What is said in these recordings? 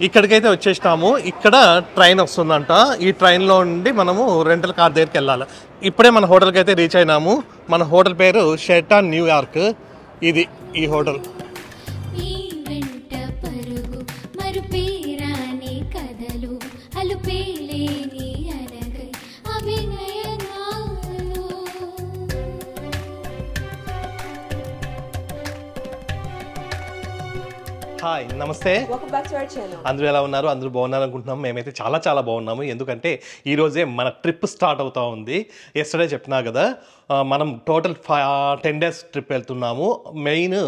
ఇక్కడికైతే వచ్చేసినాము. ఇక్కడ ట్రైన్ వస్తుందంట. ఈ ట్రైన్లో ఉండి మనము రెంటల్ కార్ దగ్గరికి వెళ్ళాలి. ఇప్పుడే మన హోటల్కి అయితే రీచ్ అయినాము. మన హోటల్ పేరు షెరాటన్ న్యూయార్క్. ఇది ఈ హోటల్. హాయ్, నమస్తే. అందరూ ఎలా ఉన్నారు? అందరూ బాగున్నారు అనుకుంటున్నాము. మేమైతే చాలా చాలా బాగున్నాము. ఎందుకంటే ఈరోజే మన ట్రిప్ స్టార్ట్ అవుతూ ఉంది. ఎస్టర్డే చెప్పినా కదా, మనం టోటల్ 10 days ట్రిప్ వెళ్తున్నాము. Main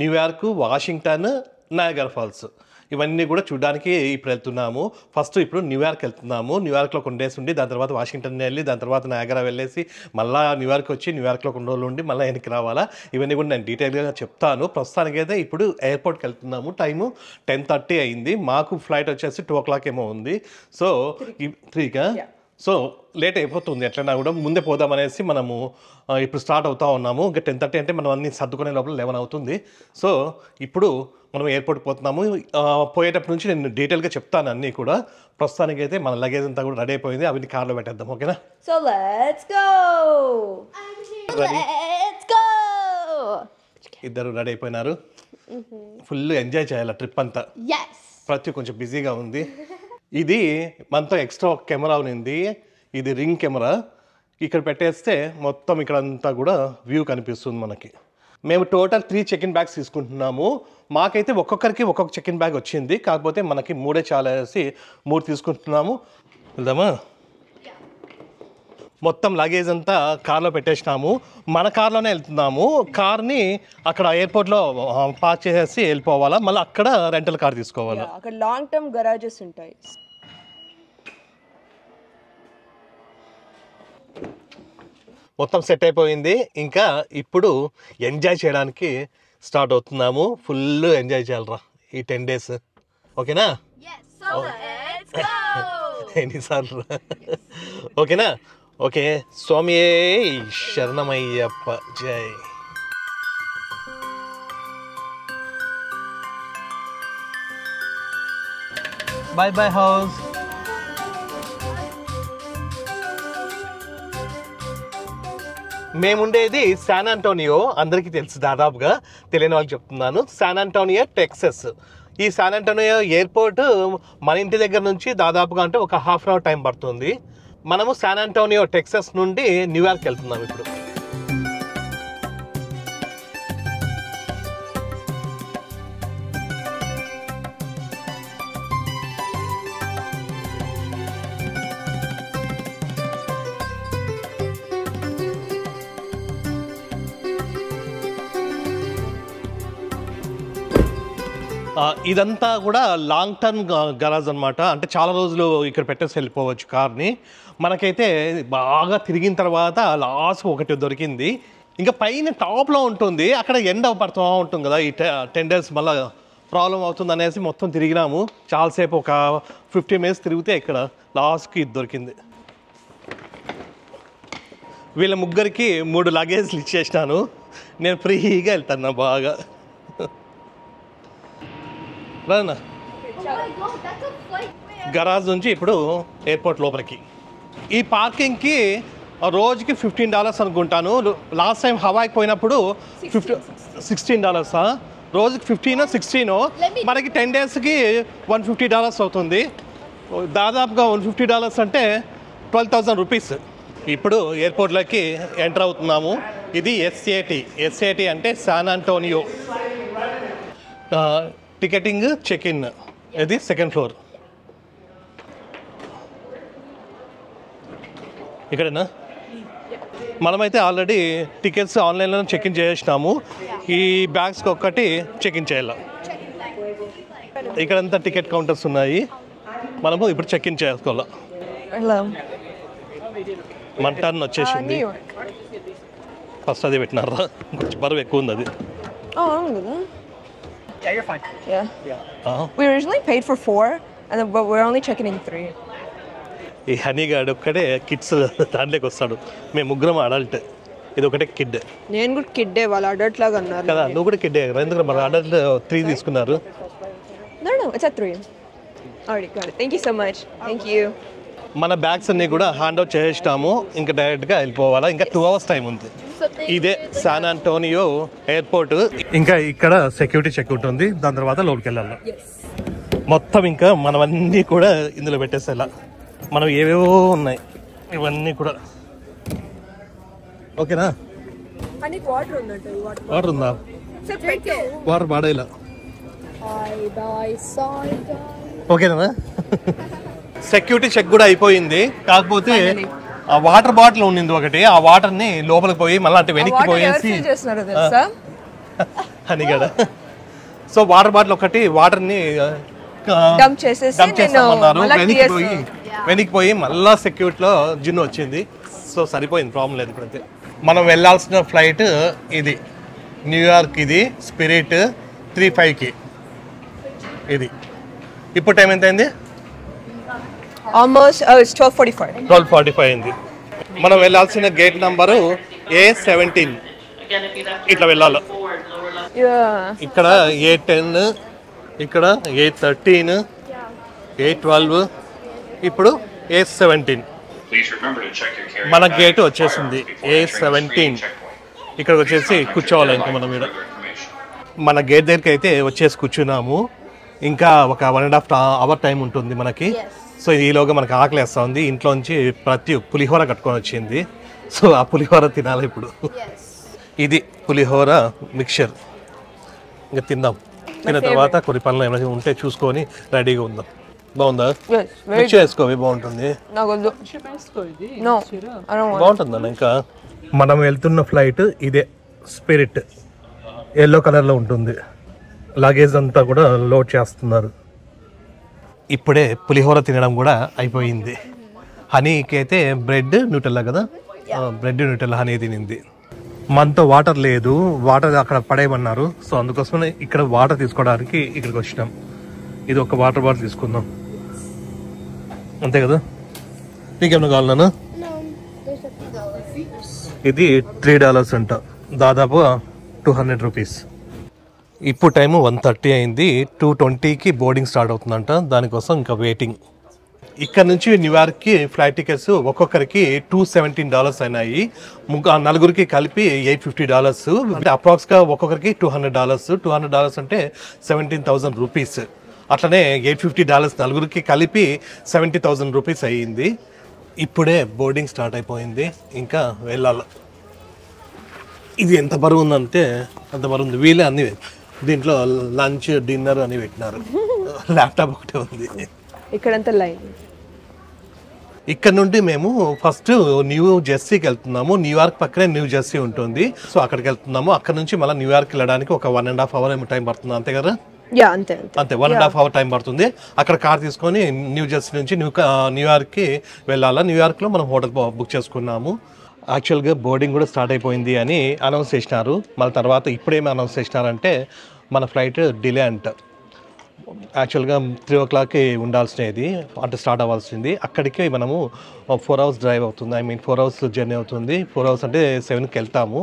New York, Washington, Niagara Falls ఇవన్నీ కూడా చూడడానికి ఇప్పుడు వెళ్తున్నాము. ఫస్ట్ ఇప్పుడు న్యూయార్క్ వెళ్తున్నాము. న్యూయార్క్లో కొన్ని డేస్ ఉండి దాని తర్వాత వాషింగ్టన్ వెళ్ళి దాని తర్వాత నయాగరా వెళ్ళేసి మళ్ళీ న్యూయార్క్ వచ్చి న్యూయార్క్లో కొన్ని రోజులు ఉండి మళ్ళీ వెనక్కి రావాలా. ఇవన్నీ కూడా నేను డీటెయిల్గా చెప్తాను. ప్రస్తుతానికైతే ఇప్పుడు ఎయిర్పోర్ట్కి వెళ్తున్నాము. టైము 10:30 అయింది. మాకు ఫ్లైట్ వచ్చేసి 2 o'clock ఏమో ఉంది. సో 3గా సో లేట్ అయిపోతుంది. ఎట్లన్నా కూడా ముందే పోదామనేసి మనము ఇప్పుడు స్టార్ట్ అవుతూ ఉన్నాము. ఇంకా 10:30 అంటే మనం అన్ని సర్దుకునే లోపల 11 అవుతుంది. సో ఇప్పుడు మనం ఎయిర్పోర్ట్కి పోతున్నాము. పోయేటప్పటి నుంచి నేను డీటెయిల్గా చెప్తాను అన్నీ కూడా. ప్రస్తుతానికైతే మన లగేజ్ అంతా కూడా రెడీ అయిపోయింది. అవన్నీ కార్లో పెట్టేద్దాం. ఓకేనా? So let's go. ఇద్దరు రెడీ అయిపోయినారు. ఫుల్ ఎంజాయ్ చేయాలి ట్రిప్ అంతా. ప్రతి కొంచెం బిజీగా ఉంది. ఇది మనతో ఎక్స్ట్రా కెమెరా ఉంది. ఇది రింగ్ కెమెరా. ఇక్కడ పెట్టేస్తే మొత్తం ఇక్కడంతా కూడా వ్యూ కనిపిస్తుంది మనకి. మేము టోటల్ 3 చెక్-ఇన్ బ్యాగ్స్ తీసుకుంటున్నాము. మాకైతే ఒక్కొక్కరికి ఒక్కొక్క చెక్-ఇన్ బ్యాగ్ వచ్చింది. కాకపోతే మనకి 3 చాలా వేసి 3 తీసుకుంటున్నాము. వెళ్దామా? మొత్తం లగేజ్ అంతా కార్లో పెట్టేసినాము. మన కార్లోనే వెళ్తున్నాము. కార్ని అక్కడ ఎయిర్పోర్ట్లో పార్క్ చేసేసి వెళ్ళిపోవాలా. మళ్ళీ అక్కడ రెంటల్ కార్ తీసుకోవాలా. అక్కడ లాంగ్ టర్మ్ గరాజెస్ ఉంటాయి. మొత్తం సెట్ అయిపోయింది. ఇంకా ఇప్పుడు ఎంజాయ్ చేయడానికి స్టార్ట్ అవుతున్నాము. ఫుల్ ఎంజాయ్ చేయాలరా ఈ 10 days. ఓకేనా? ఎన్నిసార్లు? ఓకేనా? ఓకే. స్వామియే శరణమయ్యప్ప జై. Bye bye house. మేముండేది శాన్ ఆంటోనియో. అందరికీ తెలుసు దాదాపుగా, తెలియని వాళ్ళకి చెప్తున్నాను. San Antonio, Texas. ఈ శాన్ ఆంటోనియో ఎయిర్పోర్ట్ మన ఇంటి దగ్గర నుంచి దాదాపుగా అంటే ఒక ½ hour టైం పడుతుంది. మనము శాన్ ఆంటోనియో, టెక్సస్ నుండి న్యూయార్క్ వెళ్తున్నాం ఇప్పుడు. ఇదంతా కూడా లాంగ్ టర్మ్ గరాజ్ అనమాట. అంటే చాలా రోజులు ఇక్కడ పెట్టేసి వెళ్ళిపోవచ్చు కార్ని. మనకైతే బాగా తిరిగిన తర్వాత లాస్ట్ ఒకటి దొరికింది. ఇంకా పైన టాప్లో ఉంటుంది. అక్కడ ఎండ పడుతూ ఉంటుంది కదా. ఈ 10 days మళ్ళీ ప్రాబ్లం అవుతుంది అనేసి మొత్తం తిరిగినాము. చాలాసేపు ఒక 15 minutes తిరిగితే ఇక్కడ లాస్ట్కి ఇది దొరికింది. వీళ్ళ ముగ్గురికి 3 లగేజ్లు ఇచ్చేసినాను. నేను ఫ్రీగా వెళ్తాను బాగా. రానా గరాజ్ నుంచి ఇప్పుడు ఎయిర్పోర్ట్ లోపలికి. ఈ పార్కింగ్కి రోజుకి $15 అనుకుంటాను. లాస్ట్ టైం హవాయికి పోయినప్పుడు $16. రోజుకి 15 16. మనకి 10 daysకి $150 అవుతుంది. దాదాపుగా $150 అంటే 12,000 రూపీస్. ఇప్పుడు ఎయిర్పోర్ట్లోకి ఎంటర్ అవుతున్నాము. ఇది SAT అంటే శాన్ ఆంటోనియో. Ticketing, check-in. ఇది 2nd floor. ఇక్కడేనా? మనమైతే ఆల్రెడీ టికెట్స్ ఆన్లైన్లో చెక్-ఇన్ చేసినాము. ఈ బ్యాగ్స్కి ఒక్కటి చెక్-ఇన్ చేయాలి. ఇక్కడంతా టికెట్ కౌంటర్స్ ఉన్నాయి. మనము ఇప్పుడు చెక్-ఇన్ చేసుకోవాలి. మన టర్న్ వచ్చేసింది. ఫస్ట్ అది పెట్టినారా? కొంచెం బరువు ఎక్కువ ఉంది అది. Yeah, you're fine. Yeah. We originally paid for 4, but we're only checking in 3. ఈ హనీగాడు ఒక్కడే కిడ్స్ దాంట్లోకి వస్తాడు. మేము ముగ్గురం అడల్ట్. ఇది ఒకటే కిడ్. నేను కూడా కిడ్డే, వాళ్ళు అడల్ట్ లాగా అన్నారు కదా. నువ్వు కూడా కిడ్డే కదా. ఎందుకంటే మన అడల్ట్ 3 తీసుకున్నారు. No, it's at 3. Alright, got it. Thank you so much. Thank you. మన బ్యాగ్స్ అన్ని కూడా హ్యాండ్ అవుట్ చేసేస్తాము, ఇంకా డైరెక్ట్గా వెళ్ళిపోవాలా. ఇంకా 2 hours టైం ఉంది. ఇదే శాన్ ఆంటోనియో ఎయిర్పోర్ట్. ఇంకా ఇక్కడ సెక్యూరిటీ చెక్అవుట్ ఉంది, దాని తర్వాత లోపలికి వెళ్ళాలి. మొత్తం ఇంకా మనవన్నీ కూడా ఇందులో పెట్టేసేలా. మనం ఏవేవో ఉన్నాయి ఇవన్నీ కూడా. ఓకేనా? వాటర్ ఉందా? వాటర్ పాడేలా. ఓకేనా? సెక్యూరిటీ చెక్ కూడా అయిపోయింది. కాకపోతే ఆ వాటర్ బాటిల్ ఉండింది ఒకటి, ఆ వాటర్ ని లోపలికి పోయి మళ్ళీ అంటే వెనక్కి పోయేసి అని కదా. సో వాటర్ బాటిల్ ఒకటి వాటర్ ని డంప్ చేస్తామన్నారు. వెనక్కి పోయి మళ్ళా సెక్యూరిటీలో జిన్ను వచ్చింది. సో సరిపోయింది, ప్రాబ్లం లేదు. ఇప్పుడైతే మనం వెళ్ళాల్సిన ఫ్లైట్ ఇది న్యూయార్క్, ఇది స్పిరిట్ 3:05కి. ఇది ఇప్పుడు టైం ఎంత అయింది? Almost, it's 12:45. 12:45 అయింది. మనం వెళ్ళాల్సిన గేట్ నంబరు A17. ఇట్లా వెళ్ళాలి. ఇక్కడ A10, ఇక్కడ A13, A12, ఇప్పుడు A17. మన గేట్ వచ్చేసింది A17. ఇక్కడికి వచ్చేసి కూర్చోవాలి. ఇంకా మనం ఇక్కడ మన గేట్ దగ్గరికి అయితే వచ్చేసి కూర్చున్నాము. ఇంకా ఒక 1.5 hour టైం ఉంటుంది మనకి. సో ఈలోగా మనకు ఆకలి వేస్తూ ఉంది. ఇంట్లోంచి ప్రతి పులిహోర కట్టుకొని వచ్చింది. సో ఆ పులిహోర తినాలి ఇప్పుడు. ఇది పులిహోర మిక్చర్. ఇంకా తిందాం. తిన్న తర్వాత కొన్ని పనులు ఏమైనా ఉంటే చూసుకొని రెడీగా ఉందాం. బాగుందా? మిక్చర్ వేసుకోవి, బాగుంటుంది. బాగుంటుందన్న. ఇంకా మనం వెళ్తున్న ఫ్లైట్ ఇదే స్పిరిట్, ఎల్లో కలర్లో ఉంటుంది. లగేజ్ అంతా కూడా లోడ్ చేస్తున్నారు. ఇప్పుడే పులిహోర తినడం కూడా అయిపోయింది. హనీకి అయితే బ్రెడ్ న్యూటెల్లా కదా, బ్రెడ్ న్యూటెల్లా హనీ తినింది. మనతో వాటర్ లేదు, వాటర్ అక్కడ పడేయమన్నారు. సో అందుకోసమే ఇక్కడ వాటర్ తీసుకోవడానికి ఇక్కడికి వచ్చినాం. ఇది ఒక వాటర్ బాటిల్ తీసుకుందాం, అంతే కదా. నీకేమన్నా కావాలన్నా? ఇది $3 అంట, దాదాపు 200 రూపీస్. ఇప్పుడు టైము 1:30 అయింది. 2:20కి బోర్డింగ్ స్టార్ట్ అవుతుందంట. దానికోసం ఇంకా వెయిటింగ్. ఇక్కడ నుంచి న్యూయార్క్కి ఫ్లైట్ టికెట్స్ ఒక్కొక్కరికి $217 అయినాయి. నలుగురికి కలిపి $850. అంటే అప్రాక్స్గా ఒక్కొక్కరికి $200. $200 అంటే 17,000 రూపీస్. అట్లనే $850 నలుగురికి కలిపి 70,000 రూపీస్ అయ్యింది. ఇప్పుడే బోర్డింగ్ స్టార్ట్ అయిపోయింది, ఇంకా వెళ్ళాలి. ఇది ఎంత బరువు ఉందంటే అంత బరువు ఉంది. వీళ్ళే అన్ని దీంట్లో లంచ్ డిన్నర్ అని పెట్టినారు. ల్యాప్టాప్ ఒకటే ఉంది. ఇక్కడంతా లైన్. ఇక్కడ నుండి మేము ఫస్ట్ న్యూ జెర్సీకి వెళ్తున్నాము. న్యూయార్క్ పక్కనే న్యూ జెర్సీ ఉంటుంది. సో అక్కడికి వెళ్తున్నాము. అక్కడ నుంచి మళ్ళీ న్యూయార్క్ వెళ్ళడానికి ఒక 1.5 hour ఏమో టైం పడుతుంది, అంతే కదా? అంతే 1.5 hour టైం పడుతుంది. అక్కడ కార్ తీసుకొని న్యూ జెర్సీ నుంచి న్యూయార్క్కి వెళ్ళాలా. న్యూయార్క్లో మనం హోటల్ బుక్ చేసుకున్నాము. యాక్చువల్గా బోర్డింగ్ కూడా స్టార్ట్ అయిపోయింది అని అనౌన్స్ చేసినారు. మళ్ళీ తర్వాత ఇప్పుడేమి అనౌన్స్ చేసినారంటే మన ఫ్లైట్ డిలే అంట. యాక్చువల్గా 3 o'clockకి ఉండాల్సినది, అంటే స్టార్ట్ అవ్వాల్సింది. అక్కడికి మనము 4 hours డ్రైవ్ అవుతుంది. 4 hours జర్నీ అవుతుంది. 4 hours అంటే 7కి వెళ్తాము.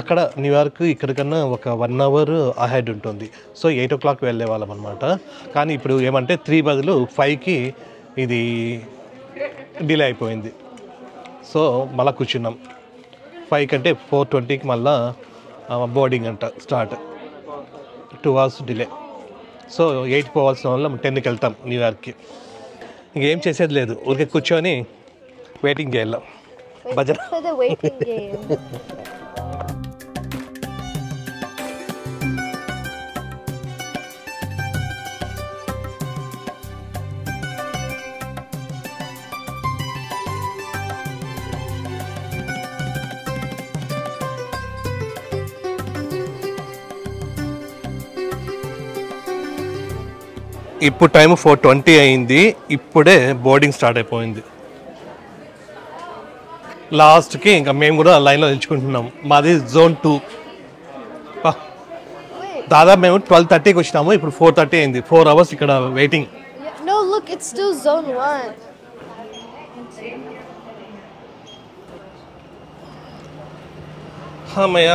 అక్కడ న్యూయార్క్ ఇక్కడికన్నా ఒక 1 hour అహెడ్ ఉంటుంది. సో 8 o'clock వెళ్ళే వాళ్ళం అనమాట. కానీ ఇప్పుడు ఏమంటే 3 బదులు 5కి ఇది డిలే అయిపోయింది. సో మళ్ళీ కూర్చున్నాం. 5 కంటే 4:20కి మళ్ళీ బోర్డింగ్ అంట స్టార్ట్. 2 hours delay. సో 8కి పోవాల్సిన వల్ల 10కి వెళ్తాం న్యూయార్క్కి. ఇంకేం చేసేది లేదు, ఊరికే కూర్చొని వెయిటింగ్ చేయాలి. భజన. ఇప్పుడు టైం 4:20 అయింది. ఇప్పుడే బోర్డింగ్ స్టార్ట్ అయిపోయింది. లాస్ట్కి ఇంకా మేము కూడా లైన్లో నిల్చుకుంటున్నాం. మాది Zone 2. దాదాపు మేము 12:30కి వచ్చినాము. ఇప్పుడు 4:30 అయింది. 4 hours ఇక్కడ waiting. No, look, it's still Zone 1. అమ్మయ్య,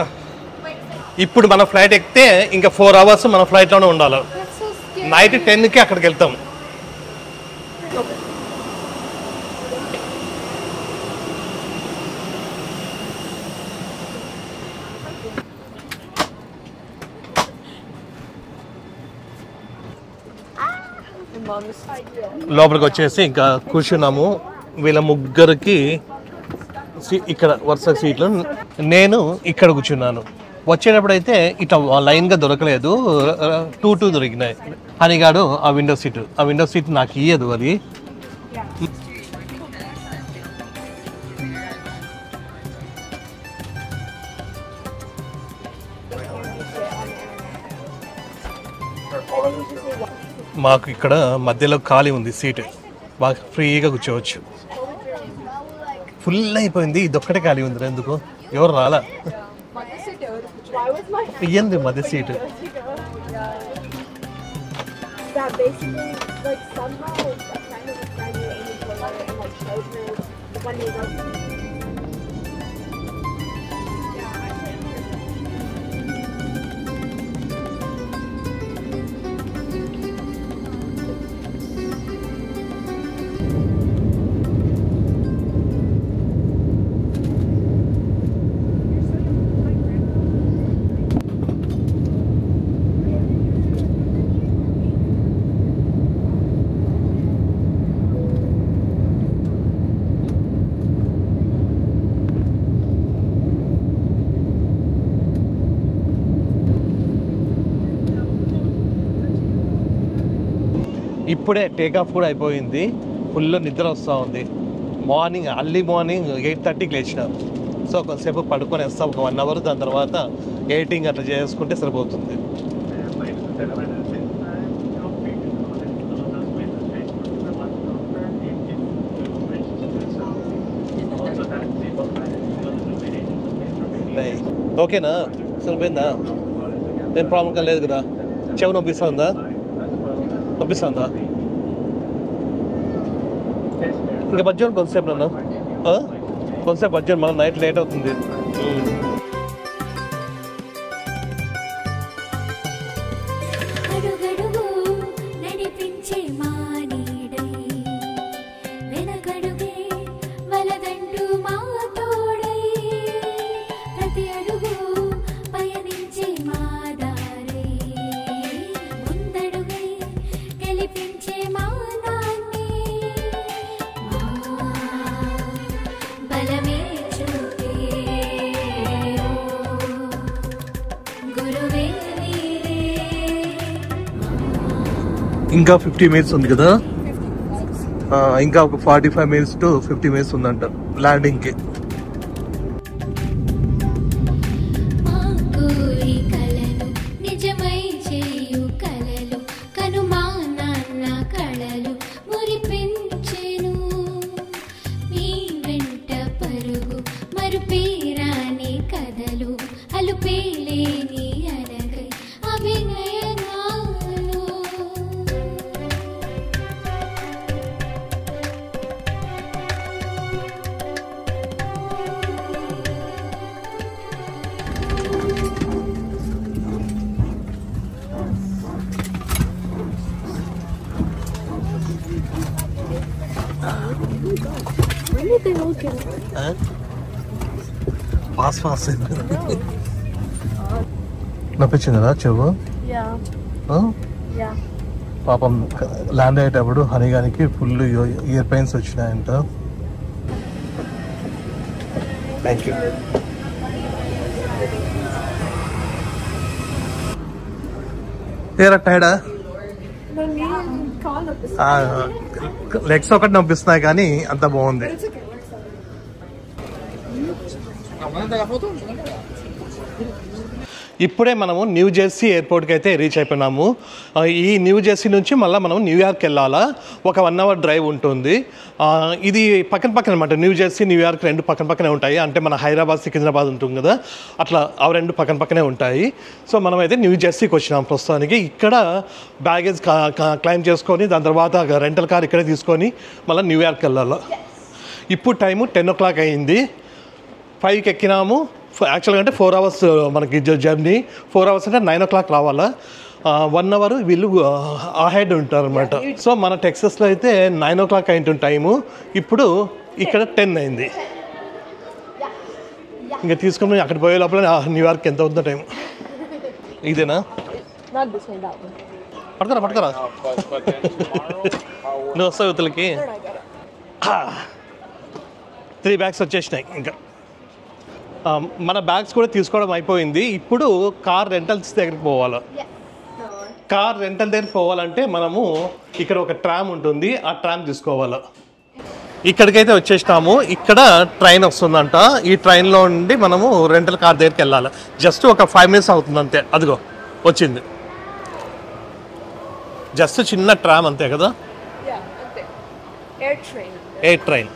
ఇప్పుడు మన ఫ్లైట్ ఎక్కితే ఇంకా 4 hours మన ఫ్లైట్లోనే ఉండాలి. నైట్ 10కి అక్కడికి వెళ్తాం. లోపలికి వచ్చేసి ఇంకా కూర్చున్నాము. వీళ్ళ ముగ్గురికి ఇక్కడ వరుస సీట్లు, నేను ఇక్కడ కూర్చున్నాను. వచ్చేటప్పుడు అయితే ఇట్లా లైన్గా దొరకలేదు, 2 దొరికినాయి. హనీగాడు ఆ విండో సీట్ నాకు ఇయ్యదు అది. మాకు ఇక్కడ మధ్యలో ఖాళీ ఉంది సీట్, బాగా ఫ్రీగా కూర్చోవచ్చు. ఫుల్ అయిపోయింది, ఇదొక్కటే ఖాళీ ఉంది. ఎందుకు ఎవరు రాలా? ఇయ్యండి మధ్య సీటు. ఇప్పుడే టేకాఫ్ కూడా అయిపోయింది. ఫుల్ నిద్ర వస్తూ ఉంది. అర్లీ మార్నింగ్ 8:30కి లేచిన. సో కొంతసేపు పడుకొని వేస్తాం, ఒక 1 అవర్. దాని తర్వాత ఎడిటింగ్ అట్లా చేసుకుంటే సరిపోతుంది. ఓకేనా? సరిపోయిందా? ఏం ప్రాబ్లం లేదు కదా? చెవు నొప్పిస్తుందా? ఇంకా బడ్జెట్ కొంతసేపు నన్ను కొంతసేపు బడ్జెట్, మళ్ళీ నైట్ లేట్ అవుతుంది. ఇంకా 50 మినిట్స్ ఉంది కదా, ఇంకా ఒక 45 మినిట్స్ టు 50 మినిట్స్ ఉందంట ల్యాండింగ్కి. ఫాస్ట్ నొప్పించింది కదా చెవు? పాపం ల్యాండ్ అయ్యేటప్పుడు హనీగానికి ఫుల్ ఇయర్ పెయిన్స్ వచ్చినాయంట. Thank you. ఏరా టైడా? లెగ్స్ ఒకటి నొప్పిస్తున్నాయి కానీ అంత బాగుంది. ఇప్పుడే మనము న్యూ జెర్సీ ఎయిర్పోర్ట్కి అయితే రీచ్ అయిపోయినాము. ఈ న్యూ జెర్సీ నుంచి మళ్ళీ మనం న్యూయార్క్ వెళ్ళాలా, ఒక 1 అవర్ డ్రైవ్ ఉంటుంది. ఇది పక్కన అనమాట. న్యూ జెర్సీ న్యూయార్క్ 2 పక్కనే ఉంటాయి. అంటే మన హైదరాబాద్ సికింద్రాబాద్ ఉంటుంది కదా, అట్లా అవి 2 పక్కనే ఉంటాయి. సో మనమైతే న్యూ జెర్సీకి వచ్చినాం ప్రస్తుతానికి. ఇక్కడ బ్యాగేజ్ క్లైమ్ చేసుకొని దాని తర్వాత రెంటల్ కార్ ఇక్కడే తీసుకొని మళ్ళీ న్యూయార్క్ వెళ్ళాలా. ఇప్పుడు టైము 10 o'clock అయింది. 5కి ఎక్కినాము. యాక్చువల్గా అంటే 4 hours మనకి జర్నీ. 4 hours అంటే 9 o'clock రావాలా. 1 అవర్ వీళ్ళు అహెడ్ ఉంటారు అనమాట. సో మన టెక్సస్లో అయితే 9 o'clock అయింటుంది టైము, ఇప్పుడు ఇక్కడ 10 అయింది. ఇంకా తీసుకొని అక్కడ పోయే లోపల న్యూయార్క్ ఎంత అవుతుందో టైం. ఇదేనా పట్టుకరా పట్టుకరా నువ్వు వస్తావు యువతలకి. 3 bags వచ్చేసినాయి. ఇంకా మన బ్యాగ్స్ కూడా తీసుకోవడం అయిపోయింది. ఇప్పుడు కార్ రెంటల్స్ దగ్గరికి పోవాలి. కార్ రెంటల్ దగ్గరికి పోవాలంటే మనము ఇక్కడ ఒక ట్రామ్ ఉంటుంది, ఆ ట్రామ్ తీసుకోవాలి. ఇక్కడికైతే వచ్చేసినాము. ఇక్కడ ట్రైన్ వస్తుందంట. ఈ ట్రైన్లో నుండి మనము రెంటల్ కార్ దగ్గరికి వెళ్ళాలి. జస్ట్ ఒక 5 minutes అవుతుంది అంతే. అదిగో వచ్చింది. జస్ట్ చిన్న ట్రామ్ అంతే కదా. Air train.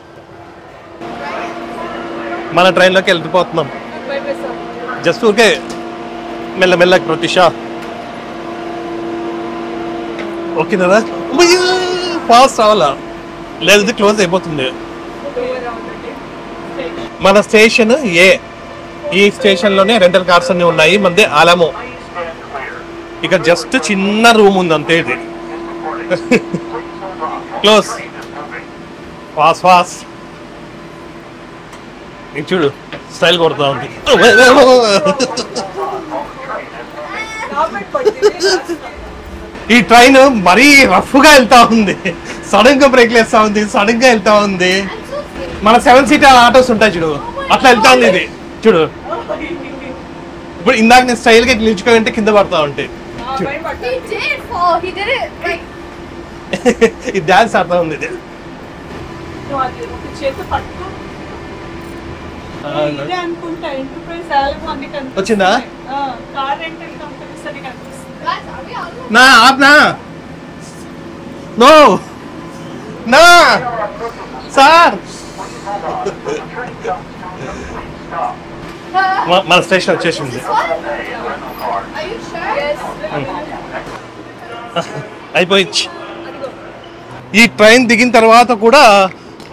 మన ట్రైన్లోకి వెళ్ళిపోతున్నాం. జస్ట్ ఊరికే మెల్లమెల్లకి ప్రతిషా. ఓకేనా? ఫాస్ట్ రావాలా, లేదు క్లోజ్ అయిపోతుంది. మన స్టేషన్ ఏ, ఈ స్టేషన్లోనే రెంటల్ కార్స్ అన్నీ ఉన్నాయి. మనది ఆలమో. ఇక జస్ట్ చిన్న రూమ్ ఉంది అంతే. ఇది క్లోజ్. Fast fast. ఇది చూడు స్టైల్ కొడతా ఉంది. ఈ ట్రైన్ మరీ రఫ్గా వెళ్తా ఉంది. సడన్ గా బ్రేక్ వేస్తా ఉంది, సడన్ గా వెళ్తా ఉంది. మన 7 seater ఆటోస్ ఉంటాయి చూడు, అట్లా వెళ్తా ఉంది ఇది. చూడు ఇప్పుడు ఇందాక నేను స్టైల్ గా నిల్చుకోవాలంటే కింద పడతా ఉంటే ఇది డాన్స్ ఆడుతా ఉంది. ఇది వచ్చిందా? నా ఆప్నా నో నా సార్. మన స్టేషన్ వచ్చేసింది. అయిపోయింది. ఈ ట్రైన్ దిగిన తర్వాత కూడా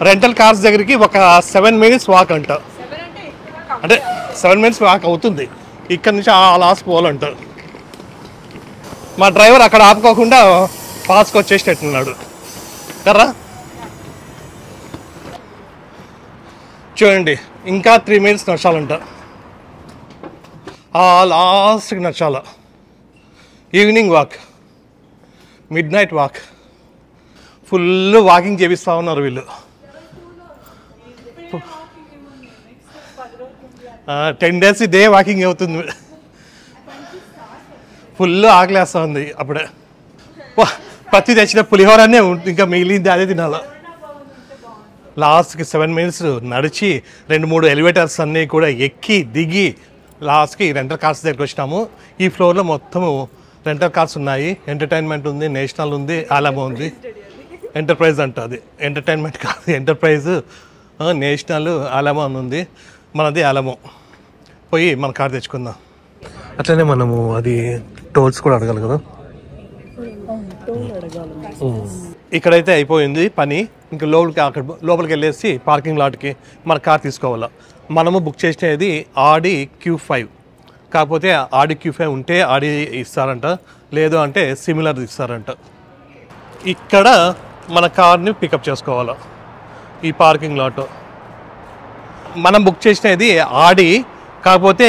రెంటల్ కార్స్ దగ్గరికి ఒక 7 minutes వాక్ అంట. అంటే 7 minutes వాక్ అవుతుంది. ఇక్కడ నుంచి ఆ లాస్ట్ పోవాలంట. మా డ్రైవర్ అక్కడ ఆపుకోకుండా పాస్కి వచ్చేసేటట్టున్నాడు కర్రా. చూడండి ఇంకా 3 minutes నడచాలంట. లాస్ట్కి నడచాల. Evening walk, midnight walk, full walking చేపిస్తూ ఉన్నారు వీళ్ళు. 10 days ఇదే వాకింగ్ అవుతుంది. ఫుల్ ఆకలేస్తూ ఉంది. అప్పుడే పత్తి తెచ్చిన పులిహోరనే ఇంకా మిగిలింది అదే తినాల. లాస్ట్కి 7 minutes నడిచి 2-3 ఎలివేటర్స్ అన్నీ కూడా ఎక్కి దిగి లాస్ట్కి రెంటల్ కార్స్ దగ్గరికి వచ్చినాము. ఈ ఫ్లోర్లో మొత్తము రెంటల్ కార్స్ ఉన్నాయి. ఎంటర్టైన్మెంట్ ఉంది, నేషనల్ ఉంది, ఆలమో ఉంది. ఎంటర్ప్రైజ్ అంట, అది ఎంటర్టైన్మెంట్ కాదు, ఎంటర్ప్రైజ్, నేషనల్, ఆలమో అని ఉంది. మనది ఆలమో. పోయి మన కార్ తెచ్చుకుందాం. అట్లనే మనము అది టోల్స్ కూడా అడగాలి కదా. ఇక్కడైతే అయిపోయింది పని. ఇంకా లోపలికి వెళ్ళేసి పార్కింగ్ లాట్కి మన కార్ తీసుకోవాలా. మనము బుక్ చేసేది ఆడి Q5. కాకపోతే ఆడి Q5 ఉంటే ఆడి ఇస్తారంట, లేదు అంటే సిమిలర్ ఇస్తారంట. ఇక్కడ మన కార్ని పికప్ చేసుకోవాలా ఈ పార్కింగ్ లాట్. మనం బుక్ చేసినది ఆడి, కాకపోతే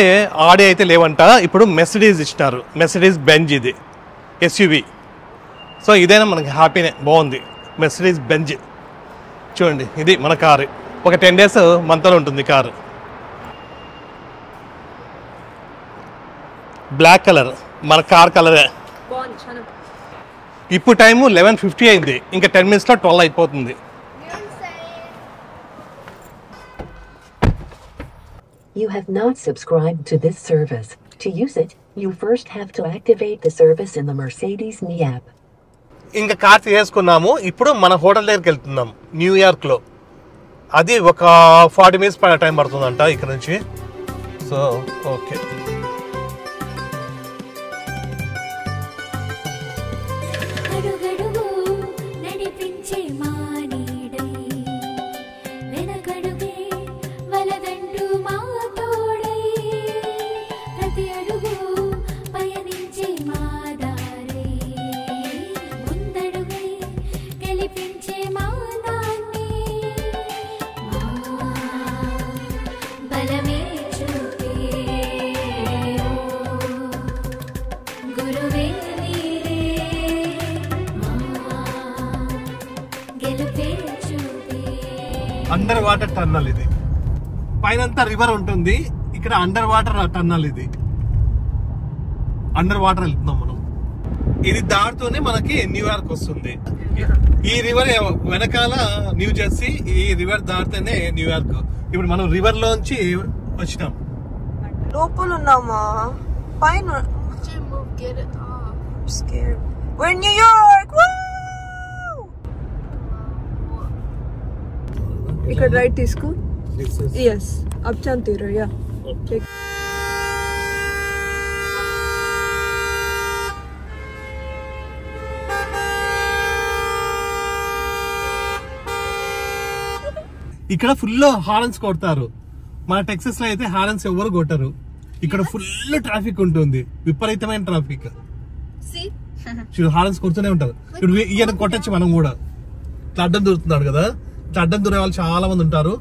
ఆడి అయితే లేవంట. ఇప్పుడు మెర్సిడీస్ ఇచ్చినారు, మెర్సిడీస్ బెంజ్. ఇది SUV. సో ఇదైనా మనకి హ్యాపీనే, బాగుంది. మెర్సిడీస్ బెంజ్ చూడండి. ఇది మన కారు. ఒక 10 days మనతో ఉంటుంది కారు. బ్లాక్ కలర్ మన కార్ కలరే. ఇప్పుడు టైము 11:50 అయింది. ఇంకా 10 minutesలో 12 అయిపోతుంది. You have not subscribed to this service. To use it, you first have to activate the service in the Mercedes Me app. ఇంకా కార్ తీసుకున్నాము. ఇప్పుడు మన హోటల్ దగ్గరికి వెళ్తున్నాం న్యూయార్క్లో. అది ఒక 40 minutes టైం పడుతుందంట ఇక్కడ నుంచి. So okay. Under water tunnel ఇది. పైనంతా రివర్ ఉంటుంది, ఇక్కడ అండర్ వాటర్ టన్నల్ ఇది. అండర్ వాటర్ వెళ్తున్నాం మనం. ఇది దాటుతూనే మనకి న్యూయార్క్ వస్తుంది. ఈ రివర్ వెనకాల న్యూ జెర్సీ, ఈ రివర్ దాటితేనే న్యూయార్క్. ఇప్పుడు మనం రివర్ లోంచి వచ్చినాం. లోపల ఉన్నామా? పైన. Get it off. I'm scared. We're in New York. Woo! ఇక్కడ రైట్ తీసుకో. Yes. అప్చాన్ తీరు. Yeah. Take. ఇక్కడ ఫుల్ హారన్స్ కొడతారు. మన టెక్సస్ లో అయితే హారన్స్ ఎవరు కొట్టరు. ఇక్కడ ఫుల్ ట్రాఫిక్ ఉంటుంది, విపరీతమైన ట్రాఫిక్. చూడు హారన్స్ కొడుతూనే ఉంటారు. ఇప్పుడు ఈయన కొట్టచ్చు మనం కూడా. ఇట్లా అడ్డం దూరుతున్నాడు కదా, ఇట్లా అడ్డం దూరే వాళ్ళు చాలా మంది ఉంటారు.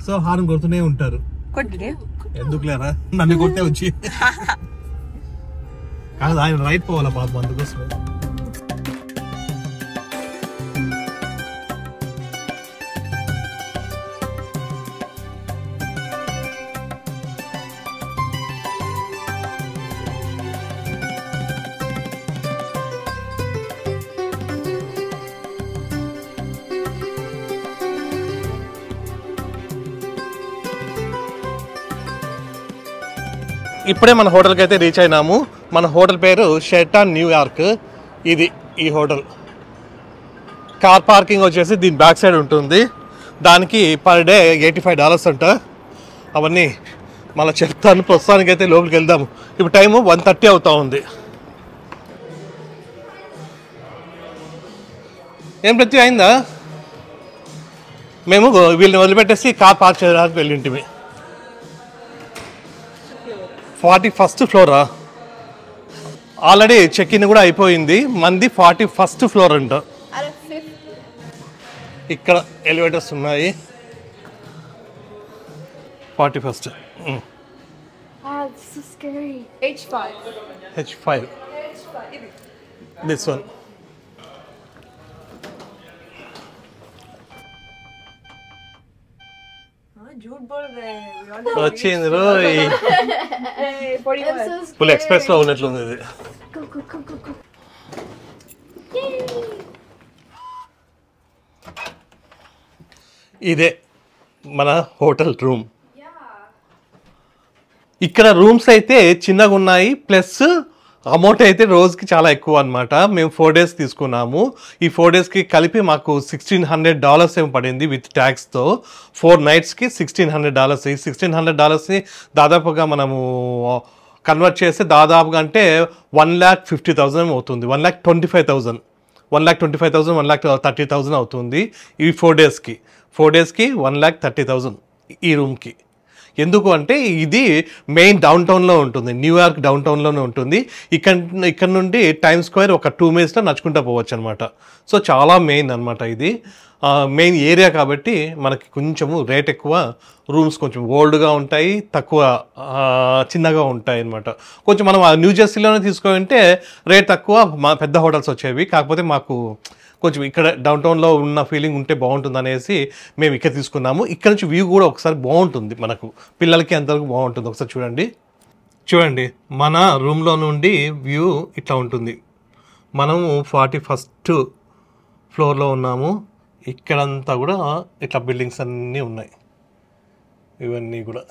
సో హారన్ కొడుతూనే ఉంటారు. ఎందుకు లేరా నన్ను కొట్టే వచ్చి కాదు, ఆయన రైట్ పోవాలా పాపం, అందుకోసం. ఇప్పుడే మన హోటల్కి అయితే రీచ్ అయినాము. మన హోటల్ పేరు షెరాటన్ న్యూయార్క్. ఇది ఈ హోటల్. కార్ పార్కింగ్ వచ్చేసి దీని బ్యాక్ సైడ్ ఉంటుంది. దానికి పర్ డే $85 అంట. అవన్నీ మళ్ళీ చెప్తాను. ప్రస్తుతానికి అయితే లోపలికి వెళ్దాము. ఇప్పుడు టైము 1:30 అవుతా ఉంది. ఏం ప్రతి అయిందా? మేము వీళ్ళని వదిలిపెట్టేసి కార్ పార్క్ చేయడానికి వెళ్ళింటిమి. 41st ఫ్లోరా? ఆల్రెడీ చెక్ ఇన్ కూడా అయిపోయింది. మంది 41st ఫ్లోర్ అంట. ఇక్కడ ఎలివేటర్స్ ఉన్నాయి. 41st. This is scary. H5. This one. వచ్చింది రోయ్. ఫుల్ ఎక్స్ప్రెస్ లో ఉన్నట్లుంది ఇది. ఇదే మన హోటల్ రూమ్. ఇక్కడ రూమ్స్ అయితే చిన్నగా ఉన్నాయి, ప్లస్ అమౌంట్ అయితే రోజుకి చాలా ఎక్కువ అనమాట. మేము 4 days తీసుకున్నాము. ఈ 4 daysకి కలిపి మాకు $1,600 ఏమో పడింది విత్ ట్యాక్స్తో. 4 nightsకి $1,600. ఈ $1,600ని దాదాపుగా మనము కన్వర్ట్ చేస్తే దాదాపుగా అంటే 1,50,000 అవుతుంది. 1,25,000 1,30,000 అవుతుంది ఈ 4 daysకి. 4 daysకి 1,30,000 ఈ రూమ్కి. ఎందుకు అంటే ఇది మెయిన్ డౌన్ టౌన్లో ఉంటుంది, న్యూయార్క్ డౌన్ టౌన్లోనే ఉంటుంది. ఇక్కడ నుండి టైమ్ స్క్వేర్ ఒక 2 minutesలో నడుచుకుంటూ పోవచ్చు అనమాట. సో చాలా మెయిన్ అనమాట ఇది. మెయిన్ ఏరియా కాబట్టి మనకి కొంచెము రేట్ ఎక్కువ. రూమ్స్ కొంచెం ఓల్డ్గా ఉంటాయి, తక్కువ చిన్నగా ఉంటాయి అనమాట. కొంచెం మనం న్యూ జెర్సీలోనే తీసుకుంటే రేట్ తక్కువ, మా పెద్ద హోటల్స్ వచ్చేవి. కాకపోతే మాకు కొంచెం ఇక్కడ డౌన్ టౌన్లో ఉన్న ఫీలింగ్ ఉంటే బాగుంటుంది అనేసి మేము ఇక్కడ తీసుకున్నాము. ఇక్కడ నుంచి వ్యూ కూడా ఒకసారి బాగుంటుంది, మనకు పిల్లలకి అంతవరకు బాగుంటుంది. ఒకసారి చూడండి మన రూమ్లో నుండి వ్యూ ఇట్లా ఉంటుంది. మనము 41st ఫ్లోర్లో ఉన్నాము. ఇక్కడంతా కూడా ఇట్లా బిల్డింగ్స్ అన్నీ ఉన్నాయి, ఇవన్నీ కూడా.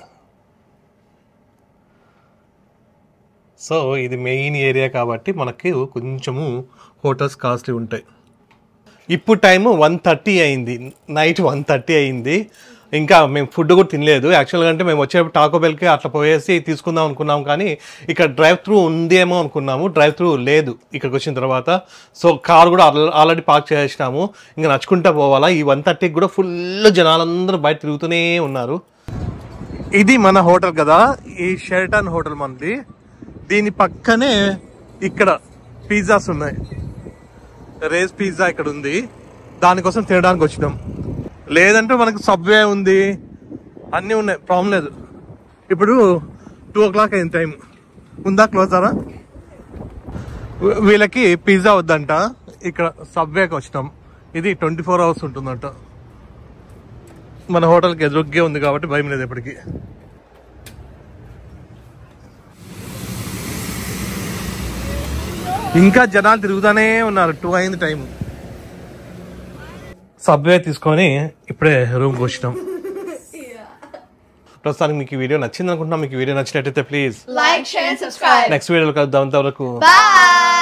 సో ఇది మెయిన్ ఏరియా కాబట్టి మనకి కొంచెము హోటల్స్ కాస్ట్లీ ఉంటాయి. ఇప్పుడు టైము 1:30 అయింది, నైట్ 1:30 అయింది. ఇంకా మేము ఫుడ్ కూడా తినలేదు. యాక్చువల్గా అంటే మేము వచ్చేటప్పుడు టాకో బెల్కి అట్లా పోయేసి తీసుకుందాం అనుకున్నాం, కానీ ఇక్కడ డ్రైవ్ త్రూ ఉందేమో అనుకున్నాము. డ్రైవ్ త్రూ లేదు ఇక్కడికి వచ్చిన తర్వాత. సో కార్ కూడా ఆల్రెడీ పార్క్ చేసినాము, ఇంకా నడుచుకుంటూ పోవాలా. ఈ 1:30కి కూడా ఫుల్ జనాలందరూ బయట తిరుగుతూనే ఉన్నారు. ఇది మన హోటల్ కదా, ఈ షెరాటన్ హోటల్ మనది. దీని పక్కనే ఇక్కడ పిజ్జాస్ ఉన్నాయి. రేజ్ పిజ్జా ఇక్కడ ఉంది, దానికోసం తినడానికి వచ్చినాం. లేదంటే మనకు సబ్వే ఉంది, అన్నీ ఉన్నాయి, ప్రాబ్లం లేదు. ఇప్పుడు 2 o'clock అయింది టైం. ఉందా క్లోజరా? వీళ్ళకి పిజ్జా వద్దంట. ఇక్కడ సబ్వేకి వచ్చినాం. ఇది 24 hours ఉంటుందంట. మన హోటల్కి ఎదురుగ్గే ఉంది కాబట్టి భయం లేదు ఎప్పటికీ. ఇంకా జనాలు తిరుగుతానే ఉన్నారు. 2 అయింది టైం. సబ్వే తీసుకొని ఇప్పుడే రూమ్కి వచ్చినాం. ప్రస్తుతానికి మీకు ఈ వీడియో నచ్చింది అనుకుంటున్నాం. మీకు వీడియో నచ్చినట్టయితే please Like, share, and subscribe. Next వీడియోలో కలుద్దాం. అంతవరకు Bye.